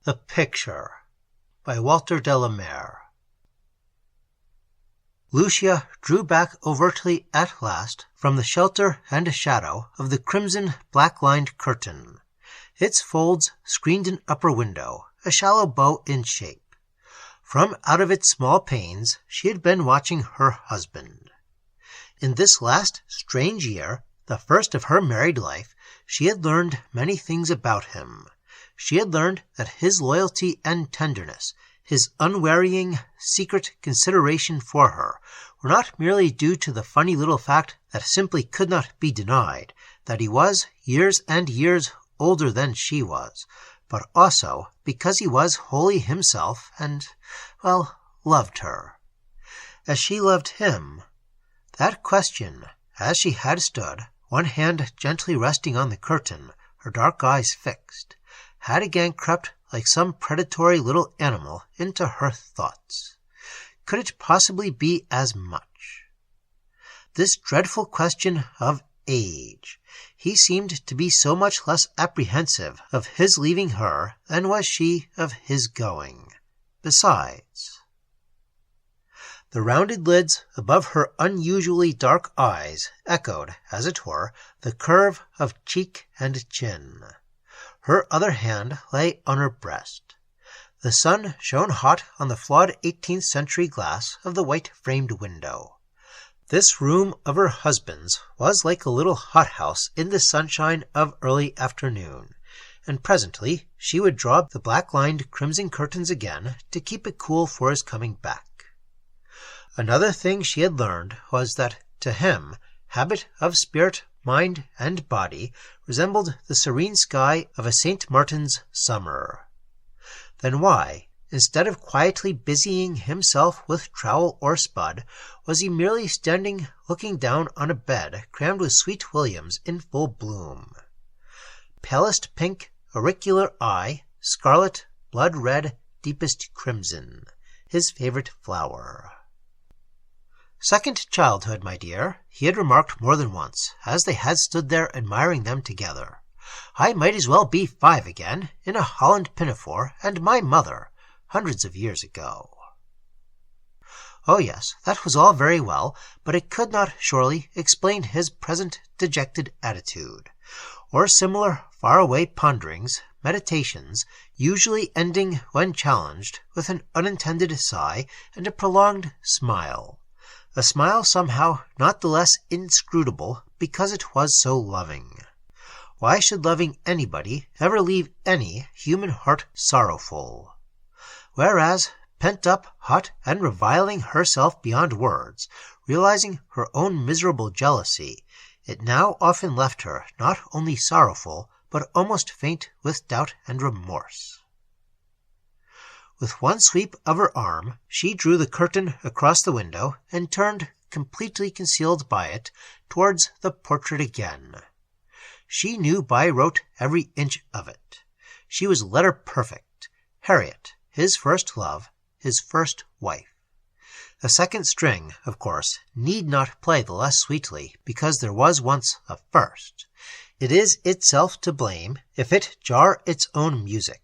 The Picture by Walter de la Mare. Lucia drew back overtly at last from the shelter and shadow of the crimson black-lined curtain. Its folds screened an upper window, a shallow bow in shape. From out of its small panes she had been watching her husband. In this last strange year, the first of her married life, she had learned many things about him. She had learned that his loyalty and tenderness, his unwearying, secret consideration for her, were not merely due to the funny little fact that simply could not be denied, that he was years and years older than she was, but also because he was wholly himself and, well, loved her. As she loved him, that question, as she had stood, one hand gently resting on the curtain, her dark eyes fixed, had again crept like some predatory little animal into her thoughts. Could it possibly be as much? This dreadful question of age. He seemed to be so much less apprehensive of his leaving her than was she of his going. Besides, the rounded lids above her unusually dark eyes echoed, as it were, the curve of cheek and chin. Her other hand lay on her breast. The sun shone hot on the flawed 18th century glass of the white-framed window. This room of her husband's was like a little hothouse in the sunshine of early afternoon, and presently she would draw up the black-lined crimson curtains again to keep it cool for his coming back. Another thing she had learned was that, to him, habit of spirit, mind, and body resembled the serene sky of a St. Martin's summer. Then why, instead of quietly busying himself with trowel or spud, was he merely standing looking down on a bed crammed with sweet williams in full bloom? Palest pink, auricular eye, scarlet, blood red, deepest crimson, his favorite flower. Second childhood, my dear, he had remarked more than once, as they had stood there admiring them together. I might as well be 5 again, in a holland pinafore, and my mother, hundreds of years ago. Oh yes, that was all very well, but it could not surely explain his present dejected attitude, or similar far-away ponderings, meditations, usually ending, when challenged, with an unintended sigh and a prolonged smile. A smile somehow not the less inscrutable because it was so loving. Why should loving anybody ever leave any human heart sorrowful? Whereas, pent up, hot, and reviling herself beyond words, realizing her own miserable jealousy, it now often left her not only sorrowful, but almost faint with doubt and remorse. With one sweep of her arm, she drew the curtain across the window and turned, completely concealed by it, towards the portrait again. She knew by rote every inch of it. She was letter perfect. Harriet, his first love, his first wife. The second string, of course, need not play the less sweetly because there was once a first. It is itself to blame if it jar its own music.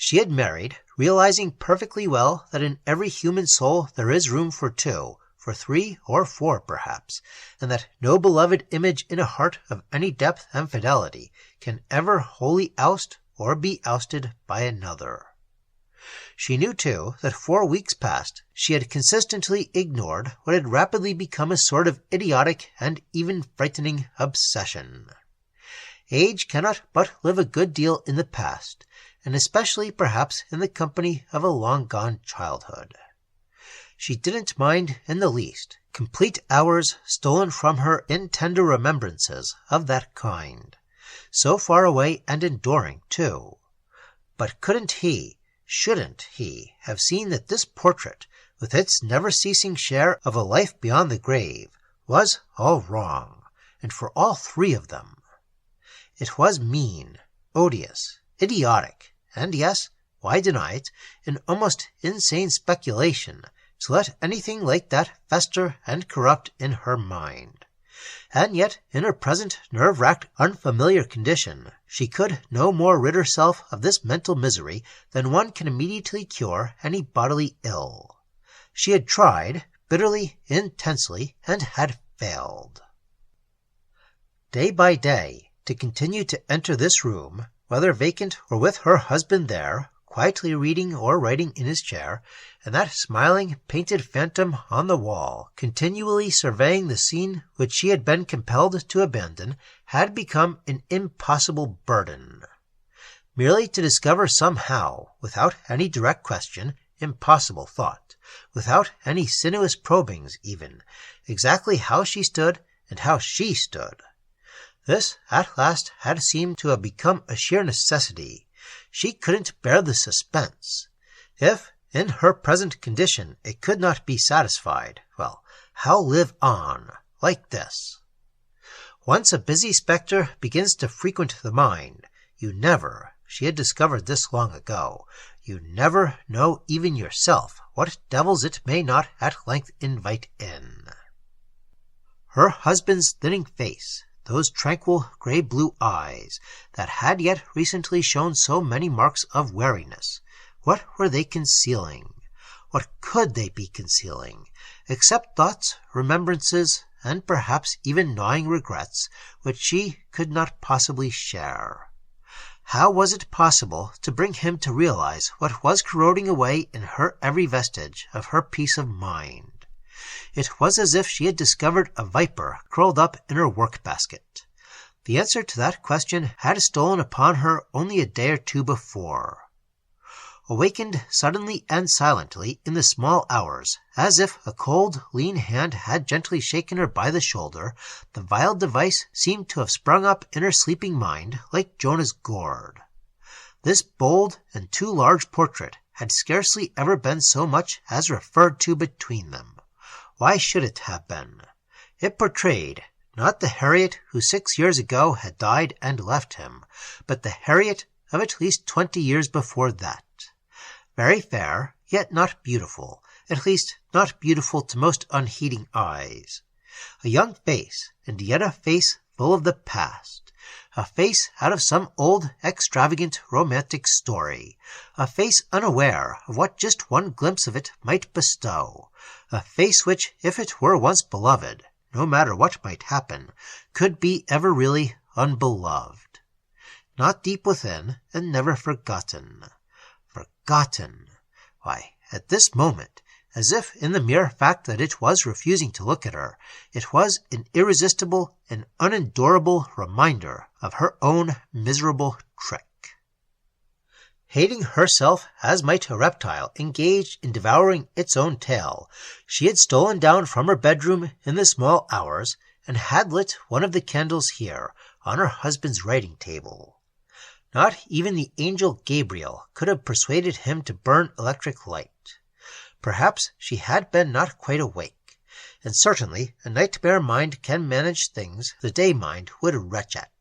She had married, realizing perfectly well that in every human soul there is room for 2, for 3 or 4 perhaps, and that no beloved image in a heart of any depth and fidelity can ever wholly oust or be ousted by another. She knew, too, that for weeks past she had consistently ignored what had rapidly become a sort of idiotic and even frightening obsession. Age cannot but live a good deal in the past, and especially perhaps in the company of a long-gone childhood. She didn't mind in the least complete hours stolen from her in tender remembrances of that kind, so far away and enduring, too. But shouldn't he have seen that this portrait, with its never-ceasing share of a life beyond the grave, was all wrong, and for all 3 of them? It was mean, odious, idiotic, and yes, why deny it, an almost insane speculation to let anything like that fester and corrupt in her mind. And yet, in her present nerve-racked, unfamiliar condition, she could no more rid herself of this mental misery than one can immediately cure any bodily ill. She had tried, bitterly, intensely, and had failed. Day by day, to continue to enter this room, whether vacant or with her husband there, quietly reading or writing in his chair, and that smiling, painted phantom on the wall, continually surveying the scene which she had been compelled to abandon, had become an impossible burden. Merely to discover somehow, without any direct question, impossible thought, without any sinuous probings even, exactly how she stood and how she stood. This, at last, had seemed to have become a sheer necessity. She couldn't bear the suspense. If, in her present condition, it could not be satisfied, well, how live on, like this? Once a busy spectre begins to frequent the mind, you never, she had discovered this long ago, you never know even yourself what devils it may not at length invite in. Her husband's thinning face, those tranquil grey-blue eyes that had yet recently shown so many marks of weariness, what were they concealing? What could they be concealing, except thoughts, remembrances, and perhaps even gnawing regrets, which she could not possibly share? How was it possible to bring him to realize what was corroding away in her every vestige of her peace of mind? It was as if she had discovered a viper curled up in her work-basket. The answer to that question had stolen upon her only a day or two before. Awakened suddenly and silently in the small hours, as if a cold, lean hand had gently shaken her by the shoulder, the vile device seemed to have sprung up in her sleeping mind like Jonah's gourd. This bold and too large portrait had scarcely ever been so much as referred to between them. Why should it have been? It portrayed, not the Harriet who 6 years ago had died and left him, but the Harriet of at least 20 years before that. Very fair, yet not beautiful, at least not beautiful to most unheeding eyes. A young face, and yet a face full of the past. A face out of some old, extravagant, romantic story. A face unaware of what just one glimpse of it might bestow. A face which, if it were once beloved, no matter what might happen, could be ever really unbeloved. Not deep within, and never forgotten. Forgotten. Why, at this moment, as if in the mere fact that it was refusing to look at her, it was an irresistible and unendurable reminder of her own miserable trick. Hating herself as might a reptile engaged in devouring its own tail, she had stolen down from her bedroom in the small hours and had lit one of the candles here on her husband's writing table. Not even the angel Gabriel could have persuaded him to burn electric light. Perhaps she had been not quite awake, and certainly a nightmare mind can manage things the day mind would retch at.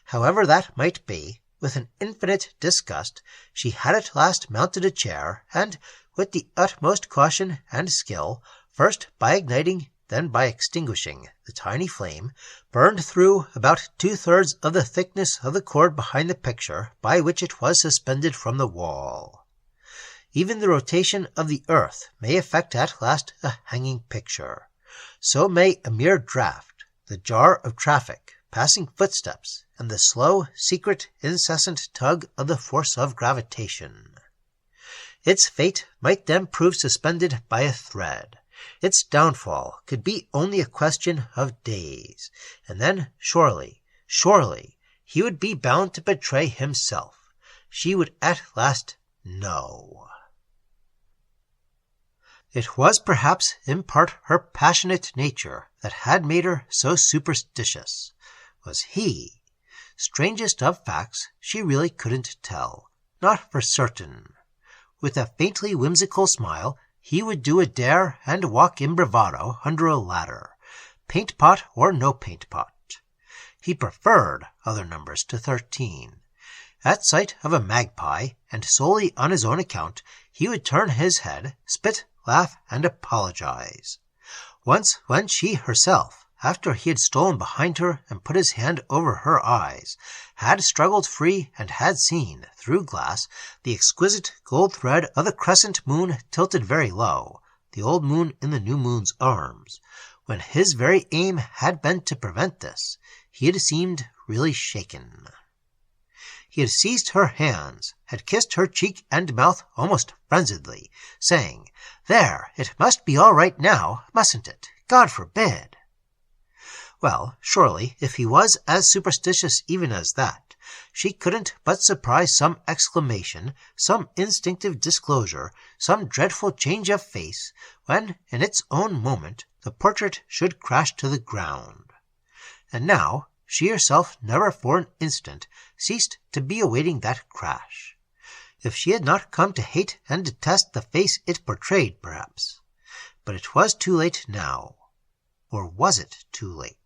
However that might be, with an infinite disgust, she had at last mounted a chair, and, with the utmost caution and skill, first by igniting, then by extinguishing the tiny flame, burned through about 2/3 of the thickness of the cord behind the picture by which it was suspended from the wall. Even the rotation of the earth may effect at last a hanging picture. So may a mere draught, the jar of traffic, passing footsteps, and the slow, secret, incessant tug of the force of gravitation. Its fate might then prove suspended by a thread. Its downfall could be only a question of days, and then surely, he would be bound to betray himself. She would at last know. It was perhaps in part her passionate nature that had made her so superstitious. Was he? Strangest of facts, she really couldn't tell. Not for certain. With a faintly whimsical smile, he would do a dare and walk in bravado under a ladder, paint-pot or no paint-pot. He preferred other numbers to 13. At sight of a magpie, and solely on his own account, he would turn his head, spit, laugh, and apologize. Once when she herself, after he had stolen behind her and put his hand over her eyes, had struggled free and had seen, through glass, the exquisite gold thread of the crescent moon tilted very low, the old moon in the new moon's arms. When his very aim had been to prevent this, he had seemed really shaken. He had seized her hands, had kissed her cheek and mouth almost frenziedly, saying, "There, it must be all right now, mustn't it? God forbid!" Well, surely, if he was as superstitious even as that, she couldn't but surprise some exclamation, some instinctive disclosure, some dreadful change of face, when, in its own moment, the portrait should crash to the ground. And now, she herself never for an instant ceased to be awaiting that crash. If she had not come to hate and detest the face it portrayed, perhaps. But it was too late now. Or was it too late?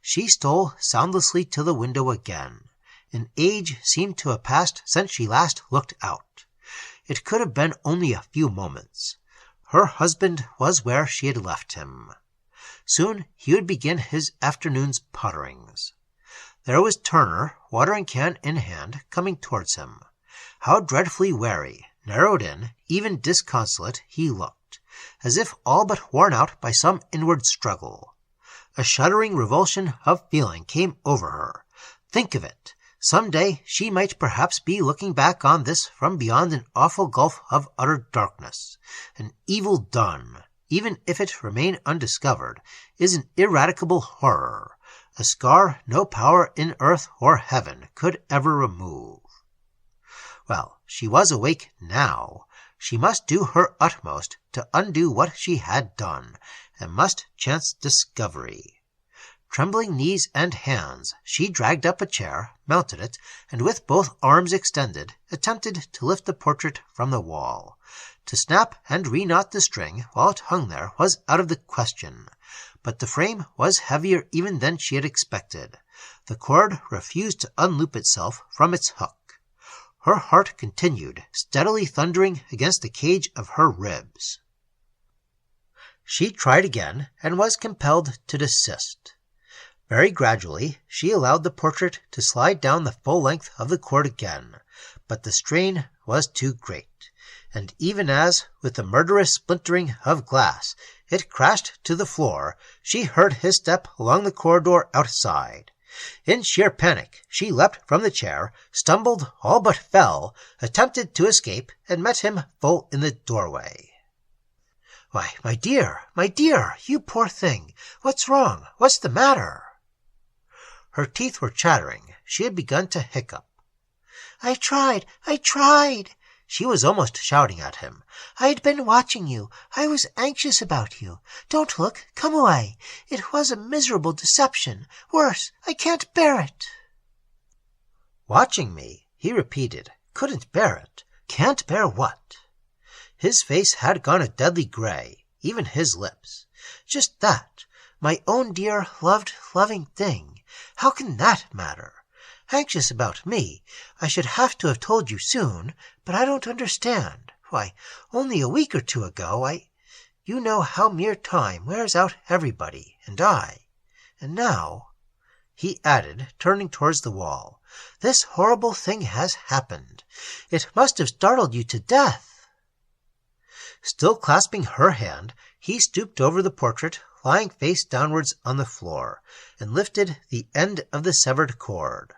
She stole soundlessly to the window again. An age seemed to have passed since she last looked out. It could have been only a few moments. Her husband was where she had left him. Soon he would begin his afternoon's potterings. There was Turner, watering can in hand, coming towards him. How dreadfully weary, narrowed in, even disconsolate he looked, as if all but worn out by some inward struggle. A shuddering revulsion of feeling came over her. Think of it! Some day she might perhaps be looking back on this from beyond an awful gulf of utter darkness. An evil done, even if it remain undiscovered, is an ineradicable horror, a scar no power in earth or heaven could ever remove. Well, she was awake now. She must do her utmost to undo what she had done, and must chance discovery. Trembling knees and hands, she dragged up a chair, mounted it, and with both arms extended, attempted to lift the portrait from the wall. To snap and reknot the string while it hung there was out of the question, but the frame was heavier even than she had expected. The cord refused to unloop itself from its hook. Her heart continued, steadily thundering against the cage of her ribs. She tried again, and was compelled to desist. Very gradually she allowed the portrait to slide down the full length of the cord again, but the strain was too great, and even as, with the murderous splintering of glass, it crashed to the floor, she heard his step along the corridor outside. In sheer panic, she leapt from the chair, stumbled, all but fell, attempted to escape, and met him full in the doorway. "Why, my dear, you poor thing! What's wrong? What's the matter?" Her teeth were chattering. She had begun to hiccup. I tried! She was almost shouting at him. "I had been watching you. I was anxious about you. Don't look. Come away. It was a miserable deception. Worse. I can't bear it." "Watching me," he repeated. Couldn't bear it. Can't bear what? His face had gone a deadly gray, even his lips. Just that. My own dear, loving thing. How can that matter? Anxious about me. I should have to have told you soon, but I don't understand. Why, only a week or two ago You know how mere time wears out everybody, and now, he added, turning towards the wall, this horrible thing has happened. It must have startled you to death. Still clasping her hand, he stooped over the portrait, lying face downwards on the floor, and lifted the end of the severed cord.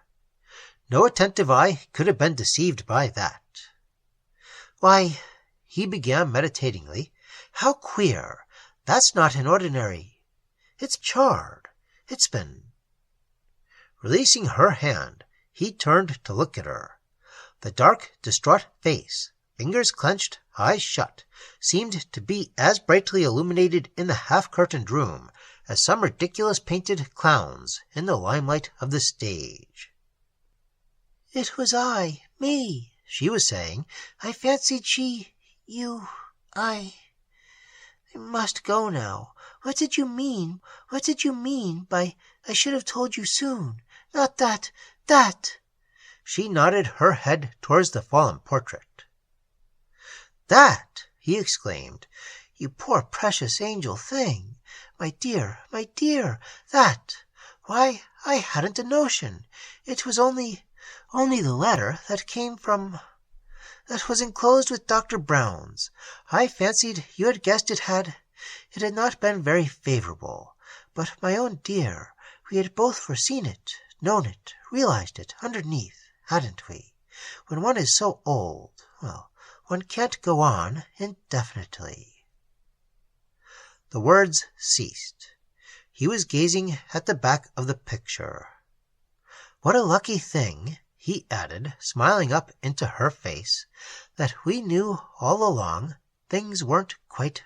No attentive eye could have been deceived by that. "Why," he began meditatingly, "how queer! That's not an ordinary. It's charred. It's been—" Releasing her hand, he turned to look at her. The dark, distraught face, fingers clenched, eyes shut, seemed to be as brightly illuminated in the half-curtained room as some ridiculous painted clowns in the limelight of the stage. "It was me," she was saying. "I fancied I must go now. What did you mean by I should have told you soon? Not that. She nodded her head towards the fallen portrait. "That!" he exclaimed. "You poor precious angel thing. My dear, that! Why, I hadn't a notion. It was only the letter that was enclosed with Dr. Brown's. I fancied you had guessed it had not been very favorable. But, my own dear, we had both foreseen it, known it, realized it underneath, hadn't we? When one is so old, well, one can't go on indefinitely." The words ceased. He was gazing at the back of the picture. "What a lucky thing," he added, smiling up into her face, "that we knew all along things weren't quite